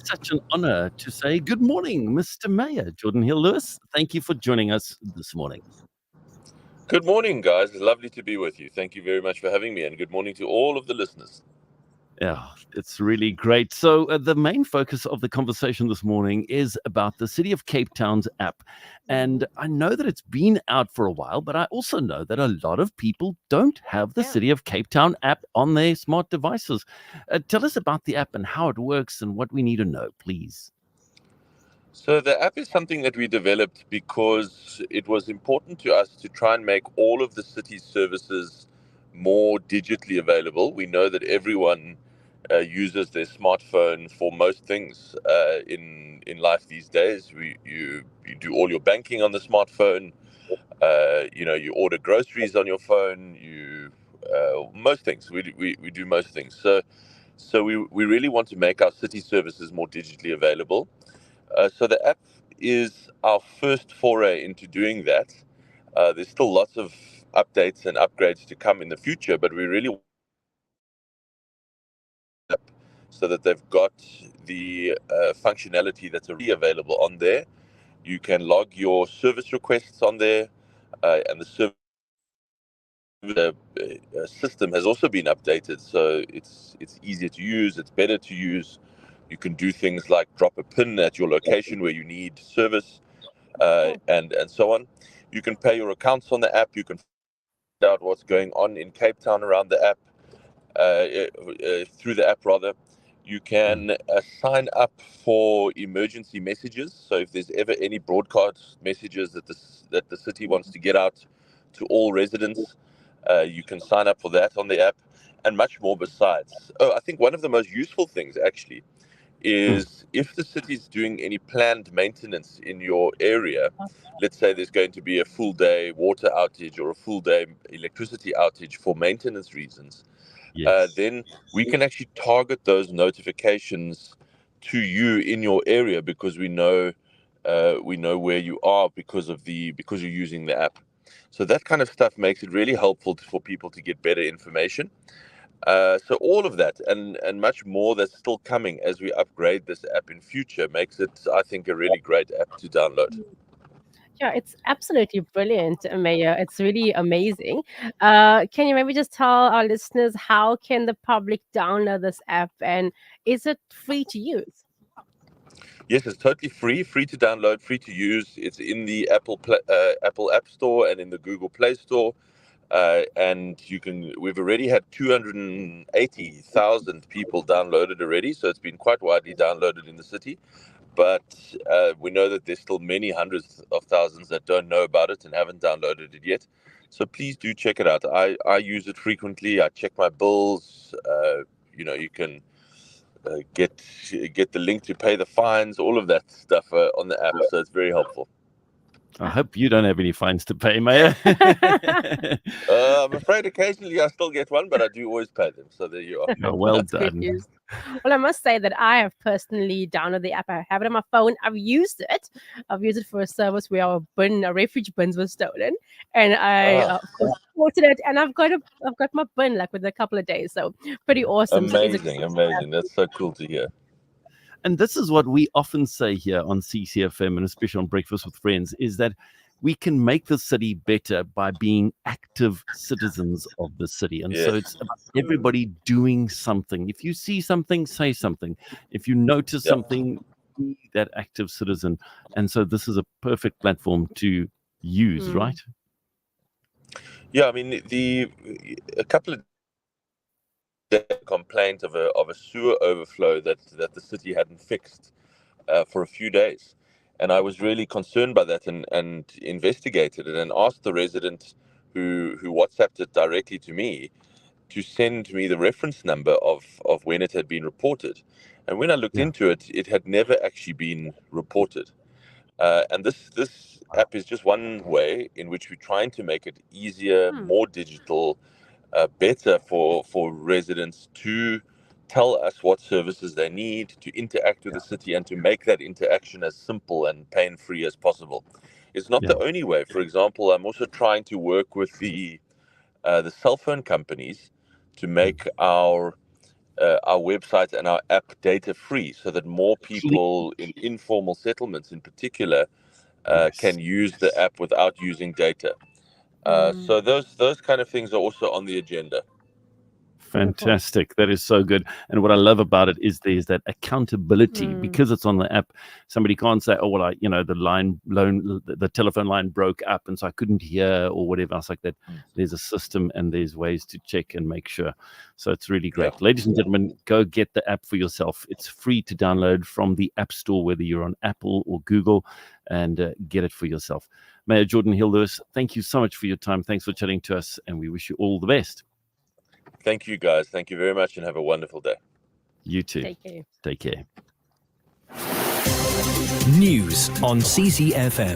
such an honor to say good morning, Mr. Mayor, Geordin Hill-Lewis. Thank you for joining us this morning. Good morning, guys. It's lovely to be with you. Thank you very much for having me, and good morning to all of the listeners. Yeah, it's really great. So the main focus of the conversation this morning is about the City of Cape Town's app. And I know that it's been out for a while, but I also know that a lot of people don't have the City of Cape Town app on their smart devices. Tell us about the app and how it works and what we need to know, please. So the app is something that we developed because it was important to us to try and make all of the city's services more digitally available. We know that everyone uses their smartphone for most things in life these days. You do all your banking on the smartphone. You order groceries on your phone. Most things we do most things. So we really want to make our city services more digitally available. So the app is our first foray into doing that. There's still lots of updates and upgrades to come in the future, but we really want so that they've got the functionality that's already available on there. You can log your service requests on there, and the system has also been updated, so it's easier to use, it's better to use. You can do things like drop a pin at your location where you need service, and so on. You can pay your accounts on the app. You can find out what's going on in Cape Town around the app, through the app rather. You can sign up for emergency messages. So if there's ever any broadcast messages that the city wants to get out to all residents, you can sign up for that on the app, and much more besides. Oh, I think one of the most useful things actually is if the city's doing any planned maintenance in your area. Let's say there's going to be a full day water outage or a full day electricity outage for maintenance reasons. Yes. Then we can actually target those notifications to you in your area, because we know where you are because you're using the app. So that kind of stuff makes it really helpful for people to get better information. So all of that and much more that's still coming as we upgrade this app in future makes it, I think, a really great app to download. Yeah, it's absolutely brilliant, Mayor. It's really amazing. Can you maybe just tell our listeners how can the public download this app, and is it free to use? Yes, it's totally free to download, free to use. It's in the Apple App Store and in the Google Play Store. And we've already had 280,000 people downloaded already, so it's been quite widely downloaded in the city. But we know that there's still many hundreds of thousands that don't know about it and haven't downloaded it yet. So please do check it out. I use it frequently. I check my bills. You can get the link to pay the fines, all of that stuff on the app. So it's very helpful. I hope you don't have any fines to pay, Mayor. I'm afraid occasionally I still get one, but I do always pay them. So there you are. Oh, well That's good done. news. Well, I must say that I have personally downloaded the app. I have it on my phone. I've used it. I've used it for a service where our refuge bins were stolen, and I, of course, reported it. And I've got my bin like within a couple of days. So pretty awesome. So it's Amazing. That's so cool to hear. And this is what we often say here on CCFM, and especially on Breakfast with Friends, is that we can make the city better by being active citizens of the city. And so it's about everybody doing something. If you see something, say something. If you notice something, be that active citizen. And so this is a perfect platform to use, right? Yeah, I mean, a couple of complaint of a sewer overflow that the city hadn't fixed for a few days. And I was really concerned by that and investigated it and asked the resident who WhatsApped it directly to me to send me the reference number of when it had been reported. And when I looked into it, it had never actually been reported. And this app is just one way in which we're trying to make it easier, more digital, better for residents to tell us what services they need, to interact with the city, and to make that interaction as simple and pain-free as possible. It's not the only way. For example, I'm also trying to work with the cell phone companies to make our our website and our app data free, so that more people in informal settlements in particular can use the app without using data. So those kind of things are also on the agenda. Fantastic. That is so good. And what I love about it is there's that accountability because it's on the app. Somebody can't say, oh, well, the telephone line broke up and so I couldn't hear or whatever else like that. There's a system and there's ways to check and make sure. So it's really great. Yeah. Ladies and gentlemen, go get the app for yourself. It's free to download from the App Store, whether you're on Apple or Google, and get it for yourself. Mayor Geordin Hill-Lewis, thank you so much for your time. Thanks for chatting to us, and we wish you all the best. Thank you, guys. Thank you very much, and have a wonderful day. You too. Take care. Take care. News on CCFM.